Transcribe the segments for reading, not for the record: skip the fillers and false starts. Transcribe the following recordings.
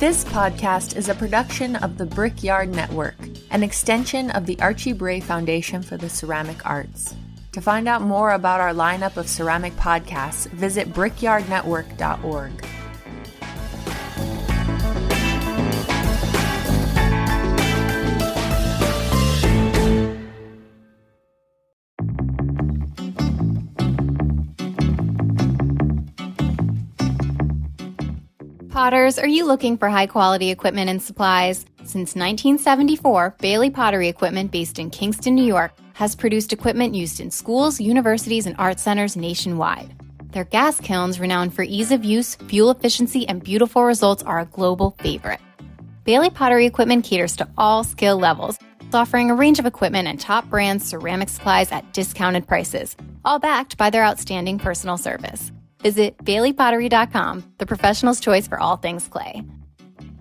This podcast is a production of the Brickyard Network, an extension of the Archie Bray Foundation for the Ceramic Arts. To find out more about our lineup of ceramic podcasts, visit brickyardnetwork.org. Potters, are you looking for high-quality equipment and supplies? Since 1974, Bailey Pottery Equipment, based in Kingston, New York, has produced equipment used in schools, universities, and art centers nationwide. Their gas kilns, renowned for ease of use, fuel efficiency, and beautiful results, are a global favorite. Bailey Pottery Equipment caters to all skill levels, offering a range of equipment and top brand ceramic supplies at discounted prices, all backed by their outstanding personal service. Visit BaileyPottery.com, the professional's choice for all things clay.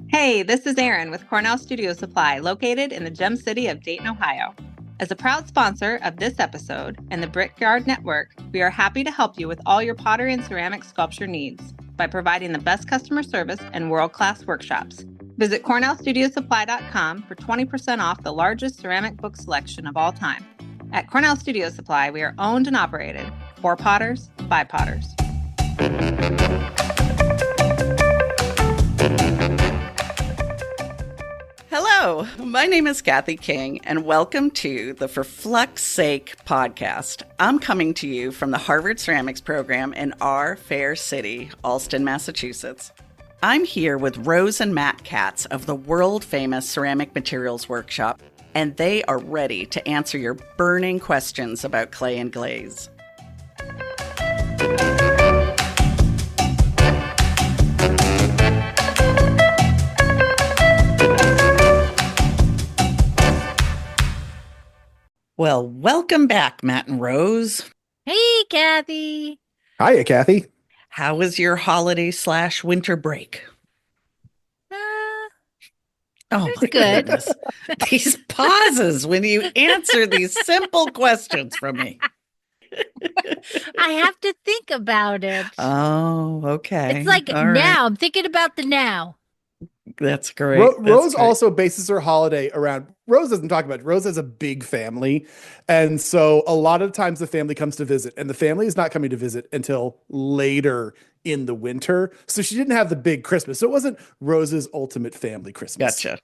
Hey, this is Erin with Cornell Studio Supply, located in the Gem City of Dayton, Ohio. As a proud sponsor of this episode and the Brickyard Network, we are happy to help you with all your pottery and ceramic sculpture needs by providing the best customer service and world-class workshops. Visit CornellStudioSupply.com for 20% off the largest ceramic book selection of all time. At Cornell Studio Supply, we are owned and operated for potters, by potters. Hello, my name is Kathy King, and welcome to the For Flux Sake podcast. I'm coming to you from the Harvard Ceramics program in our fair city, Allston, Massachusetts. I'm here with Rose and Matt Katz of the world-famous Ceramic Materials Workshop, and they are ready to answer your burning questions about clay and glaze. Well, welcome back, Matt and Rose. Hey, Kathy. Hiya, Kathy. How was your holiday/winter break? Oh, my good. goodness. These pauses when you answer these simple questions from me. I have to think about it. Oh, okay. It's like All now. right. I'm thinking about the now. That's great. Rose also bases her holiday around, Rose doesn't talk about it. Rose has a big family. And so a lot of times the family comes to visit, and the family is not coming to visit until later in the winter. So she didn't have the big Christmas. So it wasn't Rose's ultimate family Christmas. Gotcha.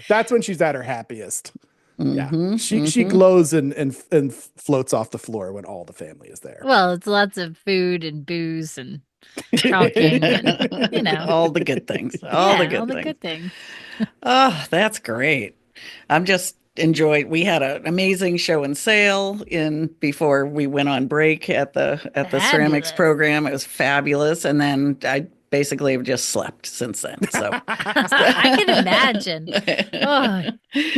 That's when she's at her happiest. Mm-hmm, Yeah. She glows and floats off the floor when all the family is there. Well, it's lots of food and booze and talking and, all the good things. All the good things. Oh, that's great. I'm just enjoyed. We had an amazing show and sale before we went on break at the ceramics program. It was fabulous. And then I basically have just slept since then. So I can imagine. Oh,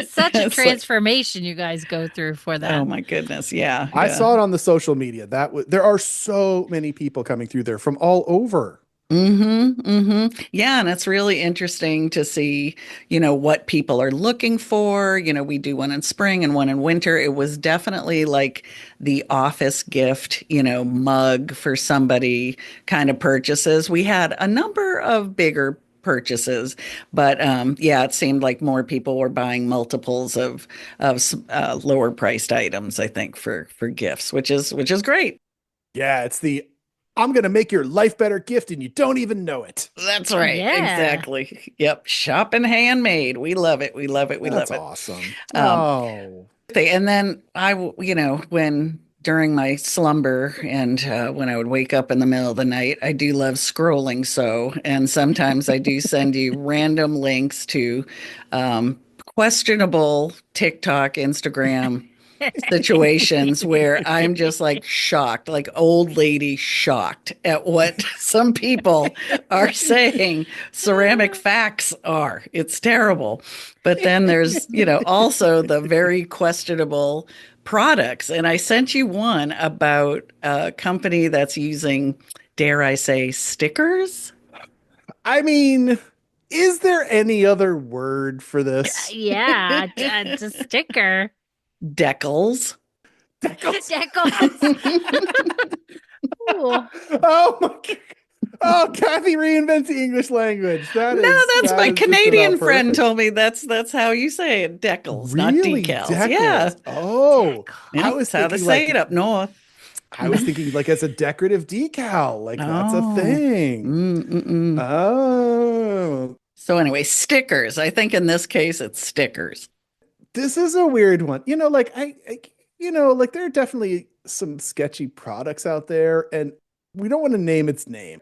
such a transformation you guys go through for that. Oh my goodness. Yeah. I saw it on the social media. There are so many people coming through there from all over. Yeah. And it's really interesting to see, what people are looking for. We do one in spring and one in winter. It was definitely like the office gift, mug for somebody kind of purchases. We had a number of bigger purchases, but it seemed like more people were buying multiples of lower priced items, I think, for gifts, which is great. Yeah, it's the I'm going to make your life better gift and you don't even know it. That's right. Yeah. Exactly. Yep. Shopping handmade. We love it. That's awesome. And then when during my slumber and when I would wake up in the middle of the night, I do love scrolling. And sometimes I do send you random links to questionable TikTok, Instagram situations where I'm just like shocked, like old lady shocked at what some people are saying ceramic facts are. It's terrible. But then there's, also the very questionable products. And I sent you one about a company that's using, dare I say, stickers? I mean, is there any other word for this? Yeah, it's a sticker. Decals. Decals. Oh my God. Oh, Kathy reinvents the English language. That's that my is just Canadian about friend perfect. told me that's how you say it. Decals, not Really, decals. Yeah. decals. Oh, Yeah, I was that's how they thinking say like it up north. as a decorative decal, like that's a Oh. thing. Mm-mm-mm. Oh, So anyway, stickers. I think in this case it's stickers. this is a weird one. Like there are definitely some sketchy products out there, and we don't want to name its name.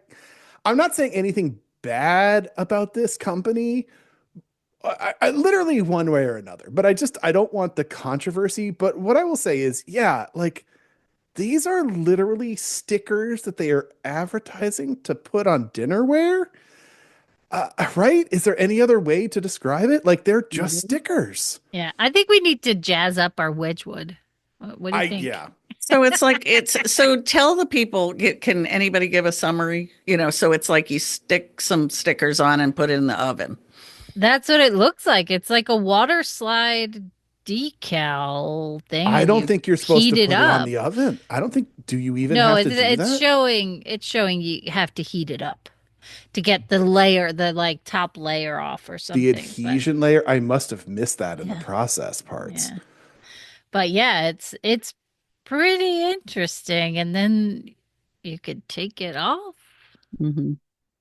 I'm not saying anything bad about this company, I literally one way or another, but I don't want the controversy. But what I will say is, yeah, like these are literally stickers that they are advertising to put on dinnerware. Right? Is there any other way to describe it? Like they're just stickers. Yeah, I think we need to jazz up our Wedgwood. What do you think? Yeah. So so tell the people, can anybody give a summary? So it's like you stick some stickers on and put it in the oven. That's what it looks like. It's like a water slide decal thing. I don't think you're supposed to put it on up. the oven. I don't think, do you even No, have to do it's that? showing you have to heat it up to get the layer, the like top layer off or something. The adhesion layer, I must have missed that in the Yeah. process parts. Yeah. But yeah, it's pretty interesting. And then you could take it off. Mm-hmm.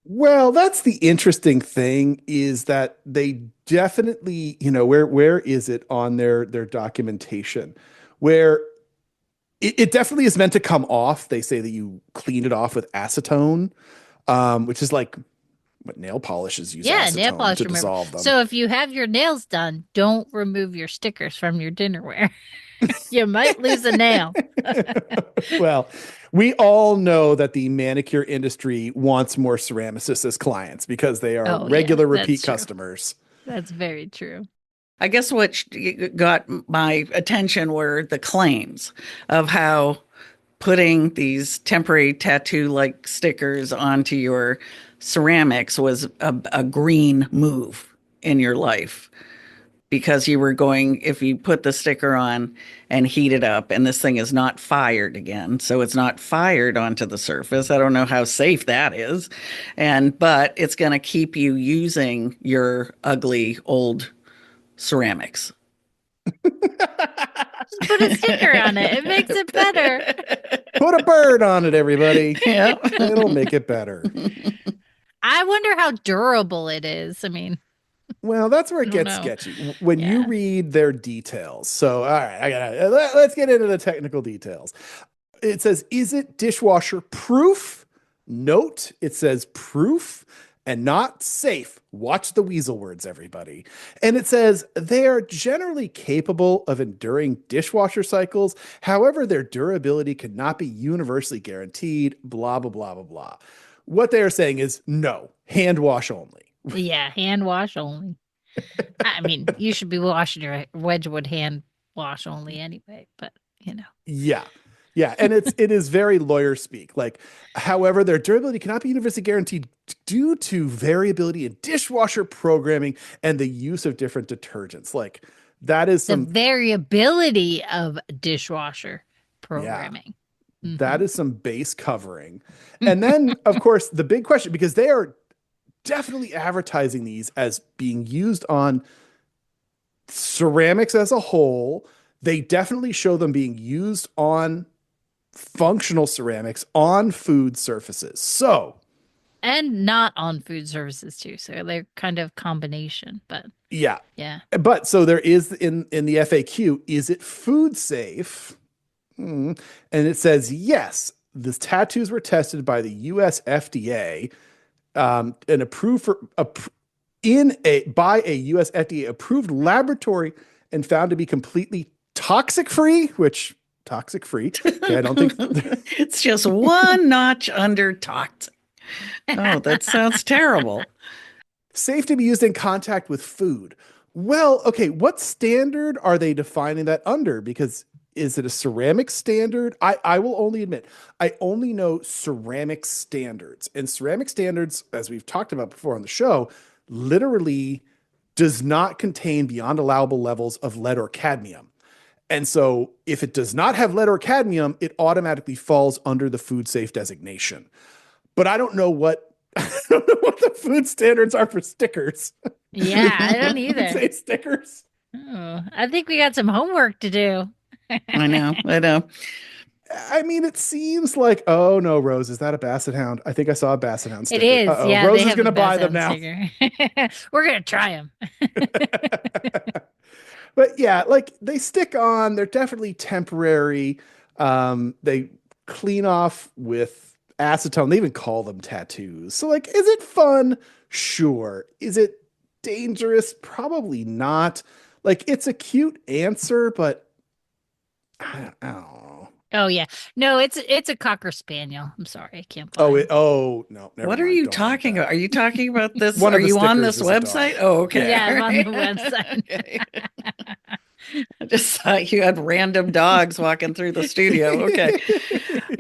Well, that's the interesting thing is that they definitely, where is it on their documentation where it definitely is meant to come off. They say that you clean it off with acetone, which is like what nail polishes use Nail acetone polish to remover. dissolve them. So if you have your nails done, don't remove your stickers from your dinnerware. You might lose a nail. Well, we all know that the manicure industry wants more ceramicists as clients because they are regular repeat customers. That's very true. I guess what got my attention were the claims of how putting these temporary tattoo-like stickers onto your ceramics was a green move in your life. Because you were going, if you put the sticker on and heat it up, and this thing is not fired again, so it's not fired onto the surface. I don't know how safe that is, but it's going to keep you using your ugly old ceramics. Put a sticker on it. It makes it better. Put a bird on it, everybody. Yeah, it'll make it better. I wonder how durable it is. I mean. Well, that's where it gets sketchy when you read their details. So, all right, let's get into the technical details. It says, is it dishwasher proof? Note, it says proof and not safe. Watch the weasel words, everybody. And it says they are generally capable of enduring dishwasher cycles. However, their durability cannot be universally guaranteed, blah, blah, blah, blah, blah. What they are saying is no, hand wash only. Yeah, hand wash only. I mean, you should be washing your Wedgwood hand wash only anyway, but Yeah. Yeah. And it is very lawyer speak. Like, however, their durability cannot be universally guaranteed due to variability in dishwasher programming and the use of different detergents. Like, that is the variability of dishwasher programming. Yeah, that is some base covering. And then, of course, the big question, because they are definitely advertising these as being used on ceramics as a whole. They definitely show them being used on functional ceramics on food surfaces. And not on food surfaces too. So they're kind of combination, but yeah. But so there is in the FAQ, is it food safe? And it says, yes, the tattoos were tested by the US FDA and approved by a US FDA approved laboratory and found to be completely toxic free, which toxic free. Okay, I don't think it's just one notch under toxic. Oh, that sounds terrible. Safe to be used in contact with food. Well, okay, what standard are they defining that under? Because is it a ceramic standard? I will only admit, I only know ceramic standards. And ceramic standards, as we've talked about before on the show, literally does not contain beyond allowable levels of lead or cadmium. And so if it does not have lead or cadmium, it automatically falls under the food safe designation. But I don't know what don't know what the food standards are for stickers. Yeah, I don't Say either. stickers. Oh, I think we got some homework to do. I know. I know. I mean, it seems like, oh no, Rose, is that a Basset Hound? I think I saw a Basset Hound It sticker. is. Uh-oh, Yeah, Rose they is have going a to buy them Bass now. sticker. We're gonna try them. But yeah, like they stick on, they're definitely temporary. They clean off with acetone. They even call them tattoos. So like, is it fun? Sure. Is it dangerous? Probably not. Like it's a cute answer, but I don't know. Oh yeah. No, it's a cocker spaniel. I'm sorry, I can't buy Oh, 'em. no, never What are mind. you Don't want talking that. about? Are you talking about this? One Are of the you on stickers this is a dog. website? Oh, okay. Yeah, I'm on the All website. Okay. I just thought you had random dogs walking through the studio. Okay.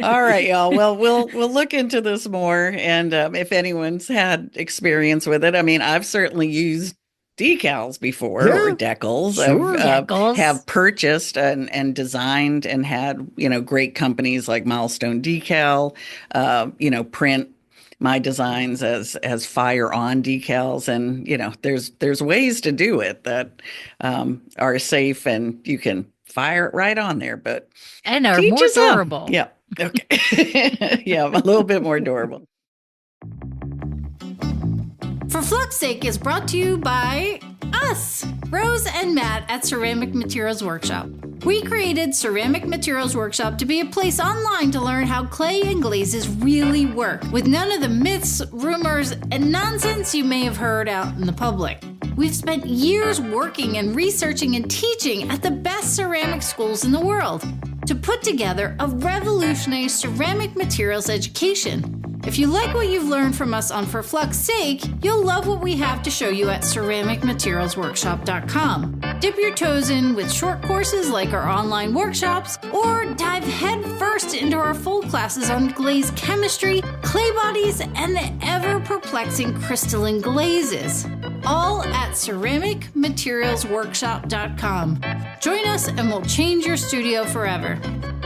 All right, y'all. Well, we'll look into this more, and if anyone's had experience with it, I mean, I've certainly used decals before or Yeah, decals. sure. Have purchased and designed and had great companies like Milestone Decal, print my designs as fire on decals, and there's ways to do it that are safe and you can fire it right on there, but And are teach more his own. durable. Yeah. Okay. Yeah, a little bit more durable. For Flux Sake is brought to you by us, Rose and Matt at Ceramic Materials Workshop. We created Ceramic Materials Workshop to be a place online to learn how clay and glazes really work, with none of the myths, rumors, and nonsense you may have heard out in the public. We've spent years working and researching and teaching at the best ceramic schools in the world to put together a revolutionary ceramic materials education. If you like what you've learned from us on For Flux Sake, you'll love what we have to show you at ceramicmaterialsworkshop.com. Dip your toes in with short courses like our online workshops, or dive head first into our full classes on glaze chemistry, clay bodies, and the ever-perplexing crystalline glazes. All at ceramicmaterialsworkshop.com. Join us and we'll change your studio forever.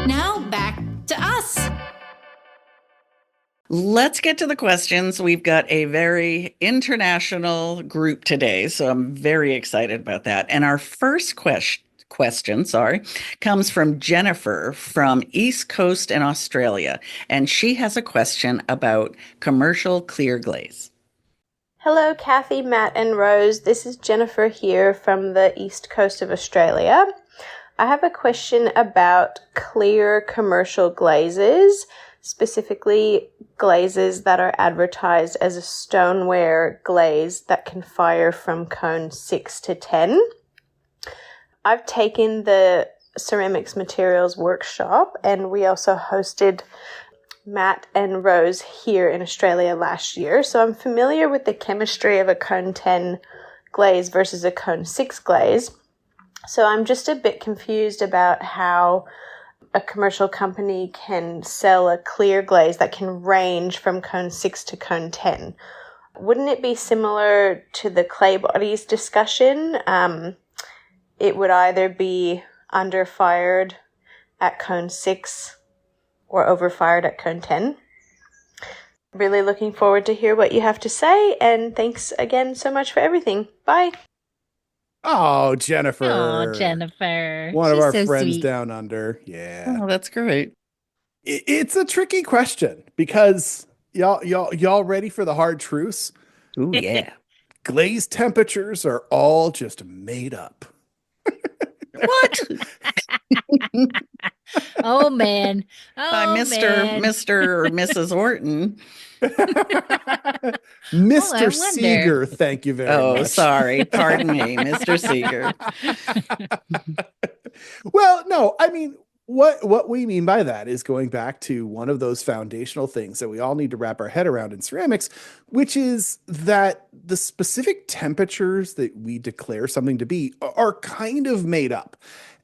Now back to us. Let's get to the questions. We've got a very international group today, so I'm very excited about that. And our first question, comes from Jennifer from East Coast in Australia, and she has a question about commercial clear glaze. Hello, Kathy, Matt, and Rose. This is Jennifer here from the East Coast of Australia. I have a question about clear commercial glazes, specifically glazes that are advertised as a stoneware glaze that can fire from cone 6 to 10. I've taken the ceramics materials workshop, and we also hosted Matt and Rose here in Australia last year, so I'm familiar with the chemistry of a cone 10 glaze versus a cone 6 glaze. So I'm just a bit confused about how a commercial company can sell a clear glaze that can range from cone 6 to cone 10. Wouldn't it be similar to the clay bodies discussion? It would either be underfired at cone 6 or overfired at cone 10. Really looking forward to hear what you have to say, and thanks again so much for everything. Bye. Oh, Jennifer. Oh, Jennifer. One of She's our so friends sweet. down under. Yeah. Oh, that's great. It's a tricky question because y'all ready for the hard truths? Oh, yeah. Glaze temperatures are all just made up. What? Oh man. By Oh Mr. man. or Mrs. Orton. Mr. wonder. Seeger, thank you very Oh, much. sorry. Pardon me, Mr. Seeger. Well, no, I mean, what we mean by that is going back to one of those foundational things that we all need to wrap our head around in ceramics, which is that the specific temperatures that we declare something to be are kind of made up.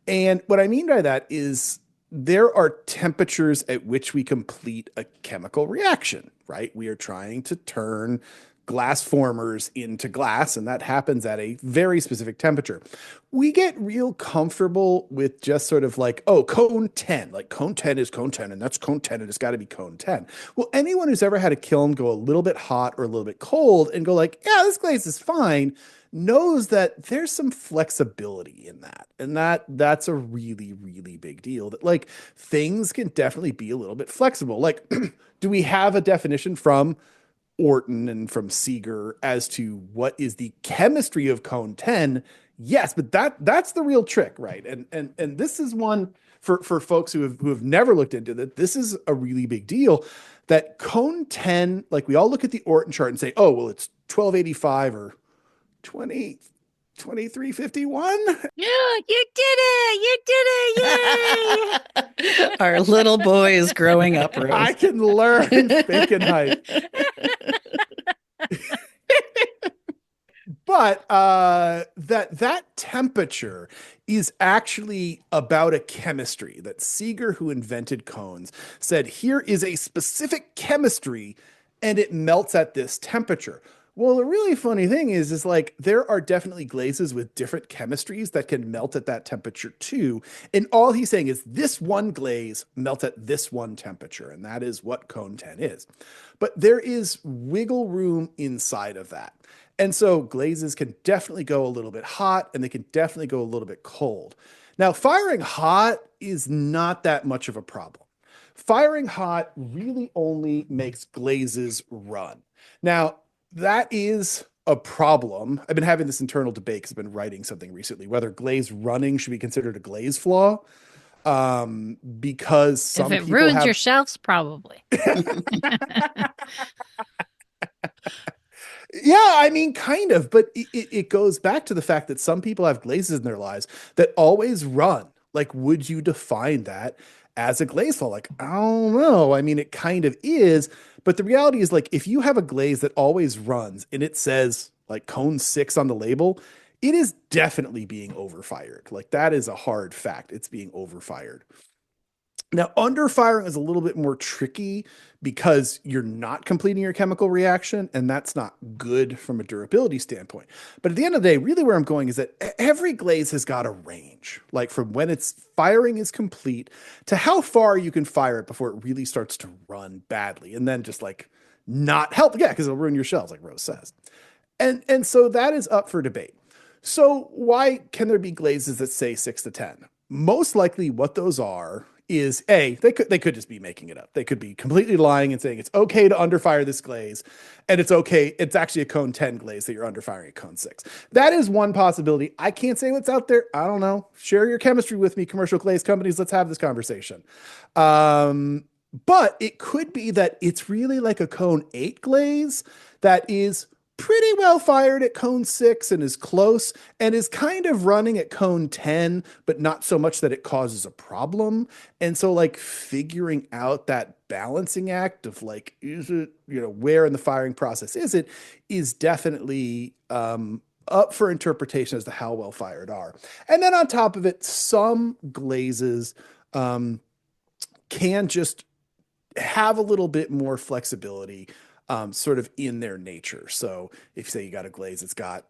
And what I mean by that is there are temperatures at which we complete a chemical reaction, right? We are trying to turn glass formers into glass, and that happens at a very specific temperature. We get real comfortable with just sort of like, oh, cone 10, like cone 10 is cone 10, and that's cone 10, and it's got to be cone 10. Well, anyone who's ever had a kiln go a little bit hot or a little bit cold and go like, yeah, this glaze is fine, knows that there's some flexibility in that. And that's a really, really big deal, that like things can definitely be a little bit flexible. Like, do we have a definition from Orton and from Seeger as to what is the chemistry of cone 10? Yes, but that's the real trick, right? And this is one for folks who have never looked into that. This is a really big deal, that cone 10, like we all look at the Orton chart and say, oh, well, it's 1285 or 2351. Yeah, you did it! Yay! Our little boy is growing up, Rose. I can learn thick and height. But that temperature is actually about a chemistry that Seeger, who invented cones, said here is a specific chemistry and it melts at this temperature. Well, the really funny thing is like there are definitely glazes with different chemistries that can melt at that temperature too. And all he's saying is this one glaze melts at this one temperature, and that is what cone 10 is. But there is wiggle room inside of that. And so glazes can definitely go a little bit hot, and they can definitely go a little bit cold. Now, firing hot is not that much of a problem. Firing hot really only makes glazes run. Now, that is a problem. I've been having this internal debate because I've been writing something recently, whether glaze running should be considered a glaze flaw. Because some if it ruins your shelves, probably. Yeah, I mean, kind of, but it goes back to the fact that some people have glazes in their lives that always run. Like, would you define that as a glaze flaw? Like, I don't know. I mean, it kind of is, but the reality is, like, if you have a glaze that always runs and it says like cone 6 on the label, it is definitely being overfired. Like, that is a hard fact. It's being overfired. Now, underfiring is a little bit more tricky because you're not completing your chemical reaction, and that's not good from a durability standpoint. But at the end of the day, really where I'm going is that every glaze has got a range, like from when its firing is complete to how far you can fire it before it really starts to run badly, and then just like not help. Yeah, because it'll ruin your shelves, like Rose says. And so that is up for debate. So why can there be glazes that say 6 to 10? Most likely what those are is they could just be making it up. They could be completely lying and saying it's okay to underfire this glaze, and it's okay. It's actually a cone 10 glaze that you're underfiring at cone 6. That is one possibility. I can't say what's out there. I don't know. Share your chemistry with me, commercial glaze companies. Let's have this conversation. But it could be that it's really like a cone 8 glaze that is pretty well fired at cone 6 and is close and is kind of running at cone 10, but not so much that it causes a problem. And so like figuring out that balancing act of like, is it, where in the firing process is definitely up for interpretation as to how well fired are. And then on top of it, some glazes can just have a little bit more flexibility sort of in their nature. So if you say you got a glaze, it's got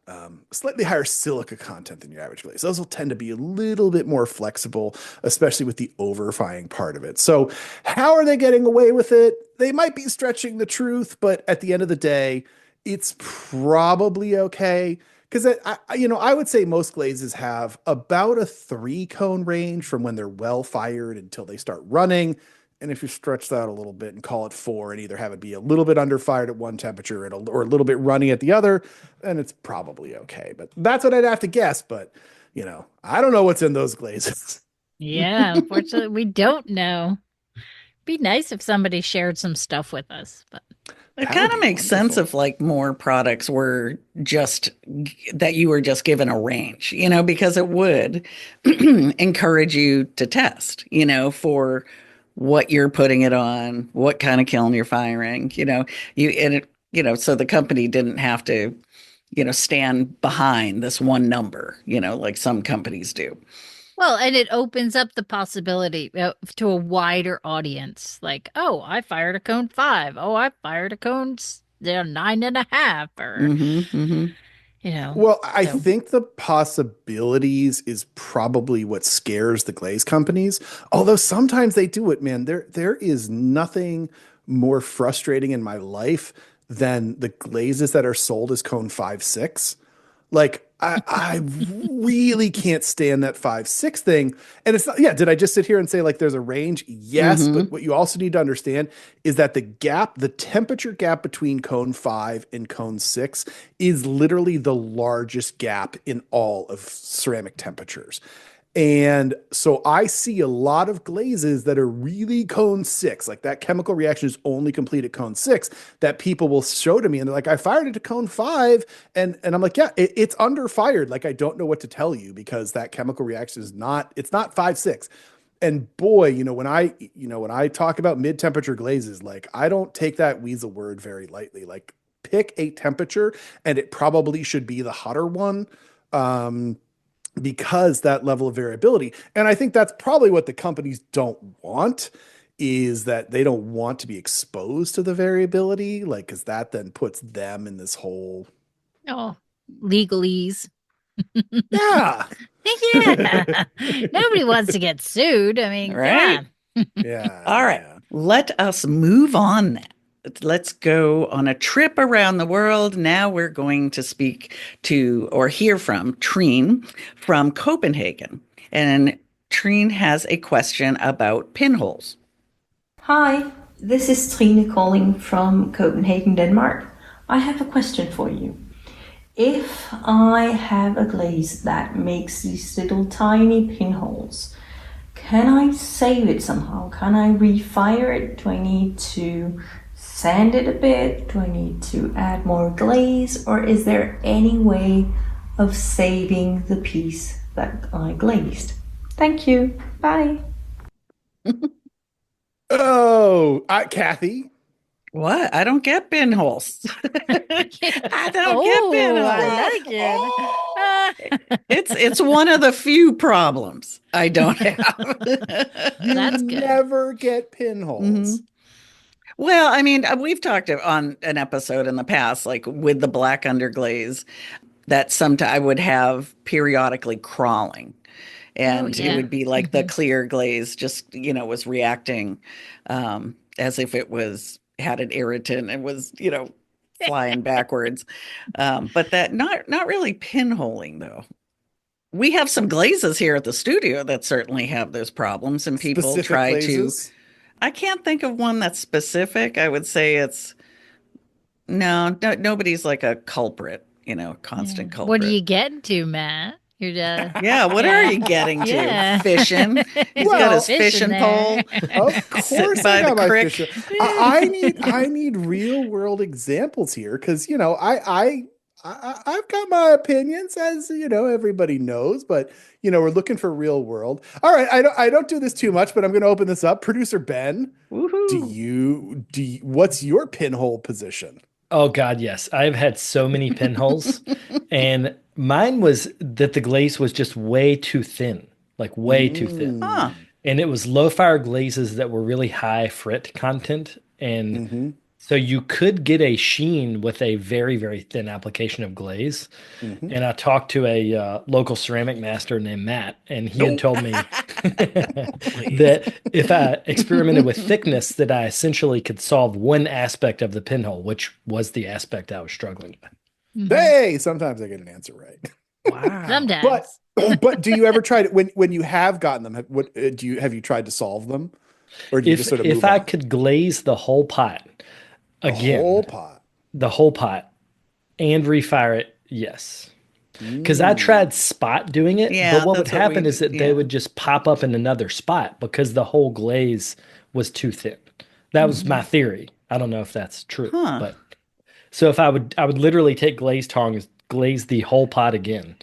slightly higher silica content than your average glaze. Those will tend to be a little bit more flexible, especially with the overfiring part of it. So how are they getting away with it? They might be stretching the truth, but at the end of the day, it's probably okay. Because I would say most glazes have about a 3 cone range from when they're well fired until they start running. And if you stretch that a little bit and call it 4 and either have it be a little bit underfired at one temperature or a little bit runny at the other, then it's probably okay. But that's what I'd have to guess. But, I don't know what's in those glazes. Yeah, unfortunately, we don't know. Be nice if somebody shared some stuff with us. But it kind of makes sense if like more products were just that you were just given a range, because it would encourage you to test, for what you're putting it on, what kind of kiln you're firing, so the company didn't have to, stand behind this one number, like some companies do. Well, and it opens up the possibility to a wider audience. Like, oh, I fired a cone 5. Oh, I fired a cone they're 9.5 or Well, I so think the possibilities is probably what scares the glaze companies. Although sometimes they do it, man. There is nothing more frustrating in my life than the glazes that are sold as cone 5-6. Like I really can't stand that 5-6 thing. And it's not, yeah, did I just sit here and say like there's a range? Yes, but what you also need to understand is that the temperature gap between cone 5 and cone 6 is literally the largest gap in all of ceramic temperatures. And so I see a lot of glazes that are really cone 6, like that chemical reaction is only complete at cone 6, that people will show to me. And they're like, I fired it to cone 5. And I'm like, yeah, it's under fired. Like, I don't know what to tell you because that chemical reaction it's not 5-6. And boy, when I talk about mid temperature glazes, like I don't take that weasel word very lightly. Like pick a temperature and it probably should be the hotter one. Because that level of variability. And I think that's probably what the companies don't want is that they don't want to be exposed to the variability, like, because that then puts them in this whole legalese. yeah. Yeah. Nobody wants to get sued. I mean, Right. come on. Yeah. All right. Yeah. Let us move on now. Let's go on a trip around the world. Now we're going to speak to or hear from Trine from Copenhagen. And Trine has a question about pinholes. Hi, this is Trine calling from Copenhagen, Denmark. I have a question for you. If I have a glaze that makes these little tiny pinholes, can I save it somehow? Can I refire it? Do I need to sand it a bit? Do I need to add more glaze? Or is there any way of saving the piece that I glazed? Thank you. Bye. Kathy. What? I don't get pinholes. I don't get pinholes. I like it. It's one of the few problems I don't have. That's good. Never get pinholes. Well, I mean, we've talked on an episode in the past, like with the black underglaze, that sometimes I would have periodically crawling. And it would be like the clear glaze just, was reacting as if it had an irritant and was, flying backwards. But that not really pinholing though. We have some glazes here at the studio that certainly have those problems, and people Specific try glazes? to. I can't think of one that's specific. I would say it's nobody's like a culprit, constant culprit. What are you getting to, Matt? You're yeah, what are you getting to? Yeah. Fishing. He's got his fishing pole. Of course, by I got the my creek. fishing. I need real world examples here because I've got my opinions, as everybody knows, but we're looking for real world. All right, I don't do this too much, but I'm going to open this up. Producer Ben, Woohoo. what's your pinhole position? Oh God, yes. I've had so many pinholes, and mine was that the glaze was just way too thin, like way too thin. Huh. And it was low fire glazes that were really high frit content, and so you could get a sheen with a very, very thin application of glaze. And I talked to a local ceramic master named Matt, and he had told me that if I experimented with thickness, that I essentially could solve one aspect of the pinhole, which was the aspect I was struggling with. Hey, sometimes I get an answer right. Wow. Sometimes. But do you ever try to when you have gotten them? Have you tried to solve them, or do you just sort of move if I on? could glaze the whole pot again, the whole pot, and refire it, yes. Because I tried spot doing it, Yeah, but what would that's what happen we is that did, they yeah. would just pop up in another spot because the whole glaze was too thin. That was my theory. I don't know if that's true, but so if I would literally take glaze tongs, glaze the whole pot again,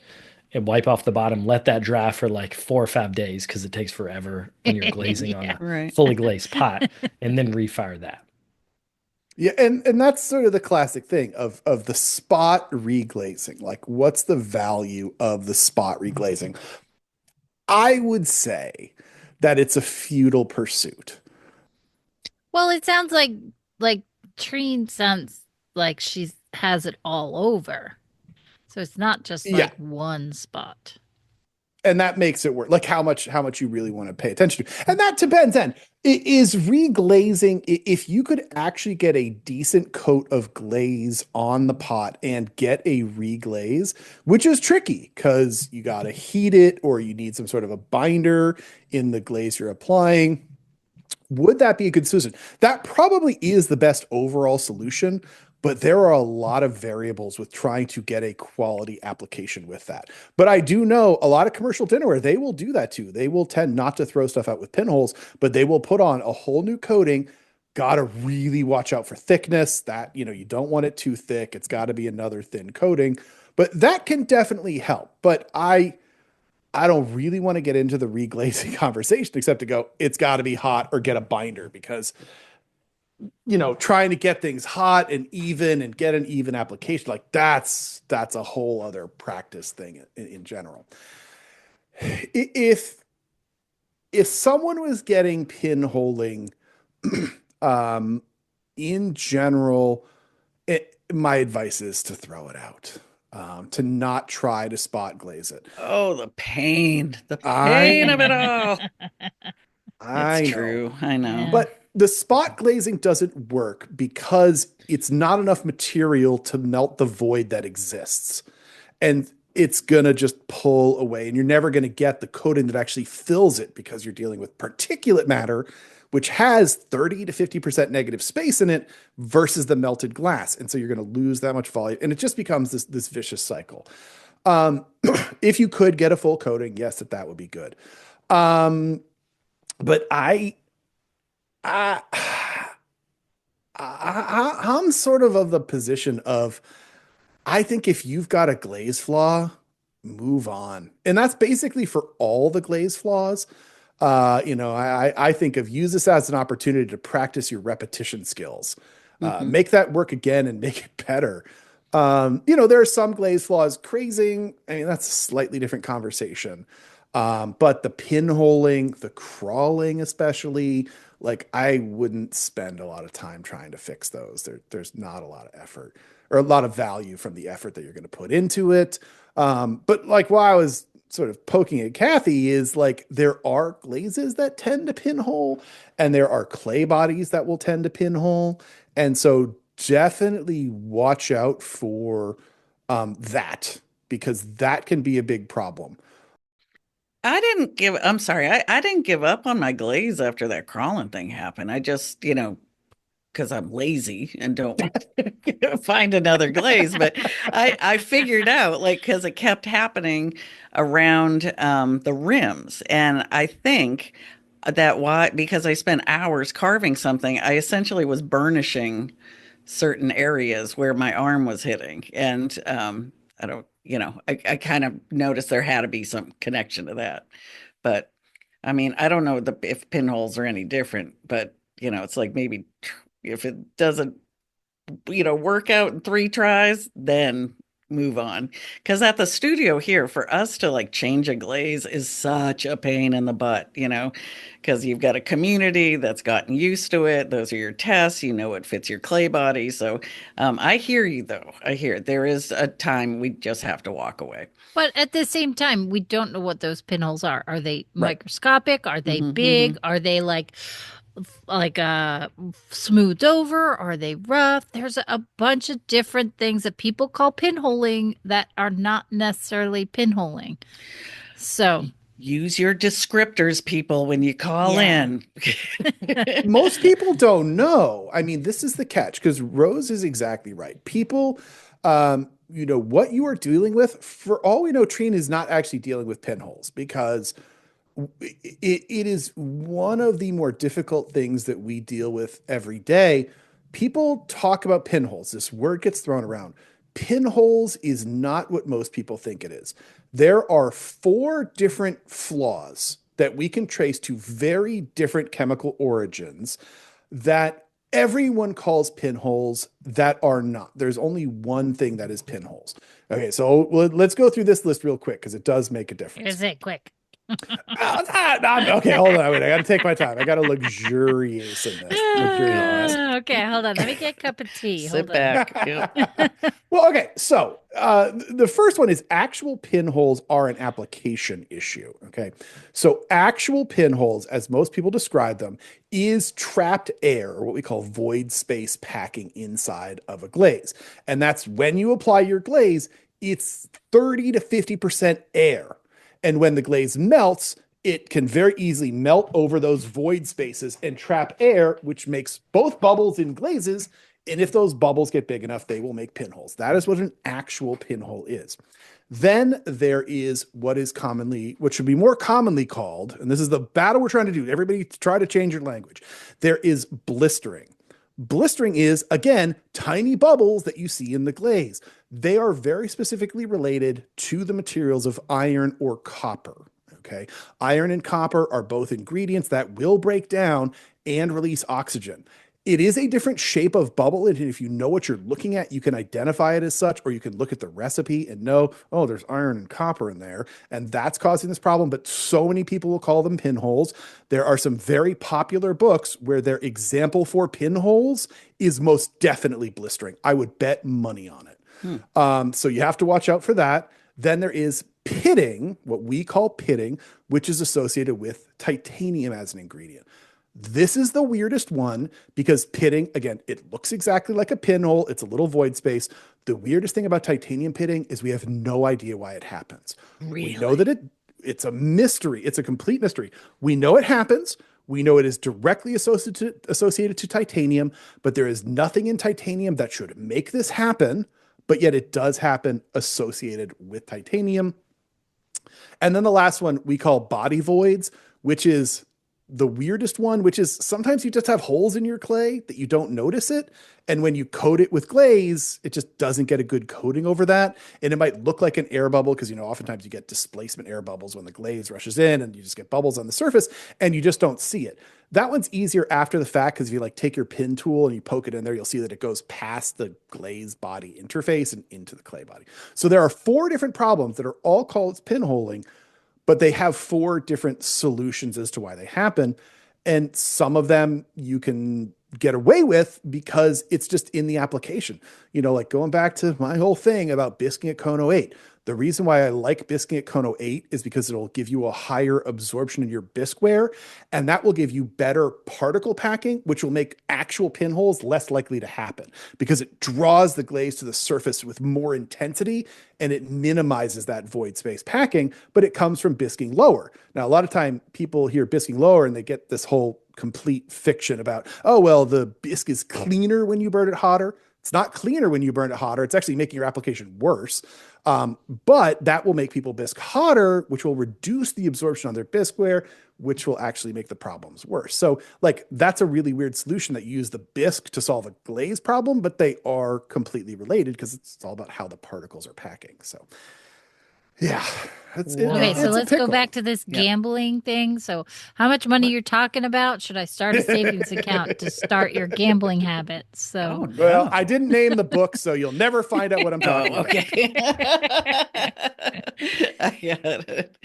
and wipe off the bottom, let that dry for like 4 or 5 days because it takes forever when you're glazing on a fully glazed pot, and then refire that. Yeah, and that's sort of the classic thing of the spot reglazing. Like, what's the value of the spot reglazing? I would say that it's a futile pursuit. Well, it sounds like Trine sounds like she has it all over. So it's not just like one spot. And that makes it work. Like how much you really want to pay attention to. And that depends then. Is reglazing, if you could actually get a decent coat of glaze on the pot and get a reglaze, which is tricky because you got to heat it or you need some sort of a binder in the glaze you're applying. Would that be a good solution? That probably is the best overall solution, but there are a lot of variables with trying to get a quality application with that. But I do know a lot of commercial dinnerware, they will do that too. They will tend not to throw stuff out with pinholes, but they will put on a whole new coating. Got to really watch out for thickness. That, you don't want it too thick. It's got to be another thin coating, but that can definitely help. But I don't really want to get into the reglazing conversation except to go, it's got to be hot or get a binder because trying to get things hot and even and get an even application, like that's a whole other practice thing in general. If someone was getting pinholing, in general, my advice is to throw it out. To not try to spot glaze it. Oh, the pain of it all. That's true. I know. Yeah. But the spot glazing doesn't work because it's not enough material to melt the void that exists. And it's going to just pull away and you're never going to get the coating that actually fills it because you're dealing with particulate matter, which has 30 to 50% negative space in it versus the melted glass. And so you're going to lose that much volume and it just becomes this vicious cycle. If you could get a full coating, yes, that would be good. But I'm sort of the position of, I think if you've got a glaze flaw, move on. And that's basically for all the glaze flaws. I think of use this as an opportunity to practice your repetition skills, make that work again and make it better. There are some glaze flaws crazing. I mean, that's a slightly different conversation. But the pinholing, the crawling, especially, like I wouldn't spend a lot of time trying to fix those. There's not a lot of effort or a lot of value from the effort that you're going to put into it. But like while I was sort of poking at Kathy is like, there are glazes that tend to pinhole and there are clay bodies that will tend to pinhole. And so definitely watch out for that because that can be a big problem. I'm sorry, I didn't give up on my glaze after that crawling thing happened. I just, because I'm lazy and don't find another glaze, but I figured out, like, because it kept happening around the rims. And I think that because I spent hours carving something, I essentially was burnishing certain areas where my arm was hitting. And I kind of noticed there had to be some connection to that. But I mean, I don't know if pinholes are any different, but it's like maybe if it doesn't, work out in 3 tries, then move on. Because at the studio here, for us to like change a glaze is such a pain in the butt, because you've got a community that's gotten used to it. Those are your tests, it fits your clay body. So I hear you though. I hear there is a time we just have to walk away. But at the same time, we don't know what those pinholes are. Are they microscopic? Are they big? Are they like smoothed over? Are they rough? There's a bunch of different things that people call pinholing that are not necessarily pinholing. So use your descriptors, people, when you call in. Most people don't know. I mean, this is the catch because Rose is exactly right. People, what you are dealing with, for all we know, Trina is not actually dealing with pinholes because it is one of the more difficult things that we deal with every day. People talk about pinholes. This word gets thrown around. Pinholes is not what most people think it is. There are 4 different flaws that we can trace to very different chemical origins that everyone calls pinholes that are not. There's only one thing that is pinholes. Okay, so let's go through this list real quick because it does make a difference. Is it quick? Okay, hold on. Wait, I got to take my time. I got to luxuriate in this. Okay, hold on. Let me get a cup of tea. Sit back. Well, okay. So the first one is actual pinholes are an application issue. Okay. So actual pinholes, as most people describe them, is trapped air, or what we call void space packing inside of a glaze. And that's when you apply your glaze, it's 30 to 50% air. And when the glaze melts, it can very easily melt over those void spaces and trap air, which makes both bubbles in glazes. And if those bubbles get big enough, they will make pinholes. That is what an actual pinhole is. Then there is what should be more commonly called, and this is the battle we're trying to do. Everybody try to change your language. There is blistering. Blistering is, again, tiny bubbles that you see in the glaze. They are very specifically related to the materials of iron or copper. Okay. Iron and copper are both ingredients that will break down and release oxygen. It is a different shape of bubble, and if you know what you're looking at, you can identify it as such, or you can look at the recipe and know, oh, there's iron and copper in there, and that's causing this problem, but so many people will call them pinholes. There are some very popular books where their example for pinholes is most definitely blistering. I would bet money on it. So you have to watch out for that. Then there is pitting, what we call pitting, which is associated with titanium as an ingredient. This is the weirdest one because pitting, again, it looks exactly like a pinhole. It's a little void space. The weirdest thing about titanium pitting is we have no idea why it happens. Really? We know that it's a mystery. It's a complete mystery. We know it happens. We know it is directly associated to titanium, but there is nothing in titanium that should make this happen, but yet it does happen associated with titanium. And then the last one we call body voids, which is the weirdest one, which is sometimes you just have holes in your clay that you don't notice it. And when you coat it with glaze, it just doesn't get a good coating over that. And it might look like an air bubble because, oftentimes you get displacement air bubbles when the glaze rushes in and you just get bubbles on the surface and you just don't see it. That one's easier after the fact because if you take your pin tool and you poke it in there, you'll see that it goes past the glaze body interface and into the clay body. So there are 4 different problems that are all called pinholing, but they have 4 different solutions as to why they happen. And some of them you can get away with because it's just in the application. Like going back to my whole thing about bisquing at Cone 08. The reason why I like bisquing at Cone 08 is because it'll give you a higher absorption in your bisqueware, and that will give you better particle packing, which will make actual pinholes less likely to happen because it draws the glaze to the surface with more intensity and it minimizes that void space packing, but it comes from bisquing lower. Now, a lot of time people hear bisquing lower and they get this whole complete fiction about, oh, well, the bisque is cleaner when you burn it hotter. It's not cleaner when you burn it hotter. It's actually making your application worse. But that will make people bisque hotter, which will reduce the absorption on their bisqueware, which will actually make the problems worse. So that's a really weird solution that you use the bisque to solve a glaze problem, but they are completely related because it's all about how the particles are packing. So yeah. Okay, so let's go back to this gambling thing. So how much money you're talking about? Should I start a savings account to start your gambling habits? So Well, I didn't name the book, so you'll never find out what I'm talking about. Okay. I get it.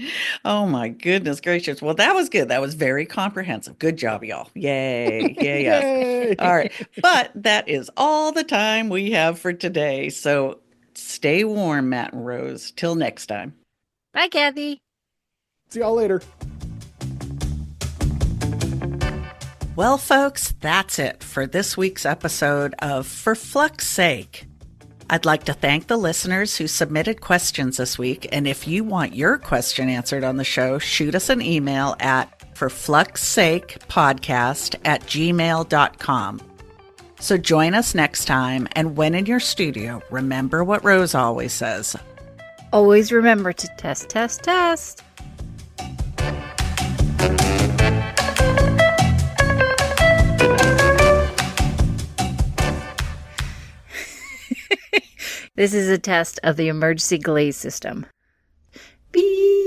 Oh my goodness gracious. Well, that was good. That was very comprehensive. Good job, y'all. Yay. Yay. All right. But that is all the time we have for today. So stay warm, Matt and Rose. Till next time. bye, Kathy. See y'all later. Well, folks, that's it for this week's episode of For Flux Sake. I'd like to thank the listeners who submitted questions this week. And if you want your question answered on the show, shoot us an email at ForFluxSakePodcast@gmail.com. So join us next time. And when in your studio, remember what Rose always says. Always remember to test, test, test. This is a test of the emergency glaze system. Beep.